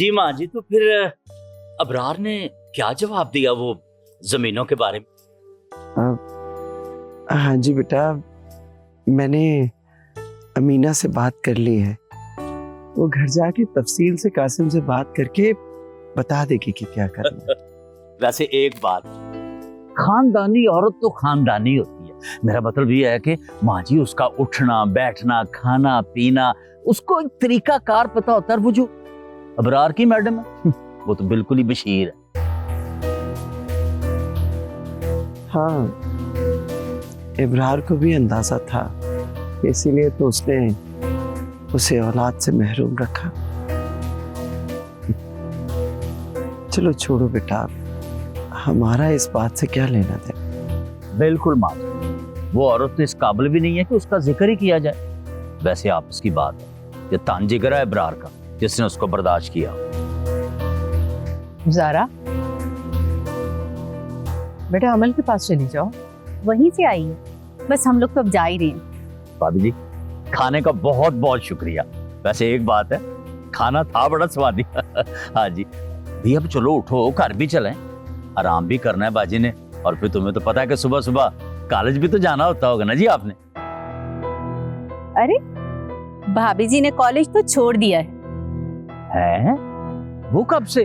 जी माँ जी, तो फिर अबरार ने क्या जवाब दिया वो जमीनों के बारे में? हाँ जी बेटा, मैंने अमीना से बात कर ली है। वो घर जाके तफसील से कासिम से बात करके बता देगी कि क्या करना है। वैसे एक बात, खानदानी औरत तो खानदानी होती है। मेरा मतलब ये है कि माँ जी उसका उठना बैठना खाना पीना उसको एक तरीका कार पता होता है। वो जो अबरार की मैडम है वो तो बिल्कुल ही बशीर है। हाँ, इब्रार को भी अंदाजा था, इसीलिए तो उसने उसे औलाद से महरूम रखा। चलो छोड़ो बेटा, हमारा इस बात से क्या लेना देना। बिल्कुल माँ जी, वो औरत तो इस काबिल भी नहीं है कि उसका जिक्र ही किया जाए। वैसे आपस की बात है, ये तांजिगर है इब्रार का जिसने उसको बर्दाश्त किया। ज़ारा, बेटा अमल के पास चली जाओ। वहीं से आई है, बस हम लोग तो अब जा ही रहे हैं। भाभी जी, खाने का बहुत बहुत शुक्रिया। वैसे एक बात है, खाना था बड़ा स्वादी। हाँ जी भी, अब चलो उठो, घर भी चलें, आराम भी करना है बाजी ने। और फिर तुम्हें तो पता है कि सुबह सुबह कॉलेज भी तो जाना होता होगा ना जी आपने। अरे भाभी जी ने कॉलेज तो छोड़ दिया है। वो कब से?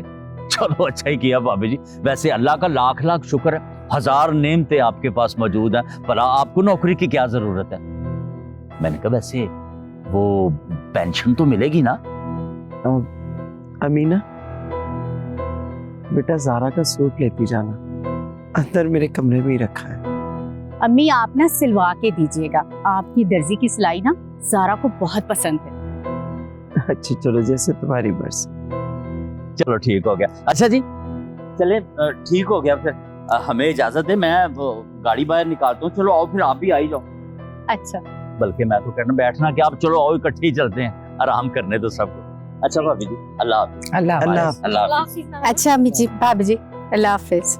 चलो अच्छा ही किया भाभी जी। वैसे अल्लाह का लाख लाख शुक्र है, 1000 नेमतें आपके पास मौजूद हैं। भला आपको नौकरी की क्या जरूरत है? मैंने कहा वैसे वो पेंशन तो मिलेगी ना? अमीना बेटा, ज़ारा का सूट लेती जाना, अंदर मेरे कमरे में ही रखा है। अम्मी आप ना सिलवा के दीजिएगा, आपकी दर्जी की सिलाई ना ज़ारा को बहुत पसंद है। अच्छा चलो, जैसे तुम्हारी मर्जी। चलो ठीक हो गया। अच्छा जी चले, ठीक हो गया। फिर हमें इजाजत है, मैं वो गाड़ी बाहर निकालता हूँ। चलो आओ, फिर आप भी आ ही जाओ। अच्छा, बल्कि मैं तो कहना बैठना क्या, आप चलो आओ इकट्ठे ही चलते हैं, आराम करने दो सबको। अच्छा भाभी जी, अल्लाह हाफिज। अल्लाह अल्लाह हाफ़िज़। अल्लाह हाफिज। अच्छा अम्मी जी, भाभी जी, अल्लाह हाफिज।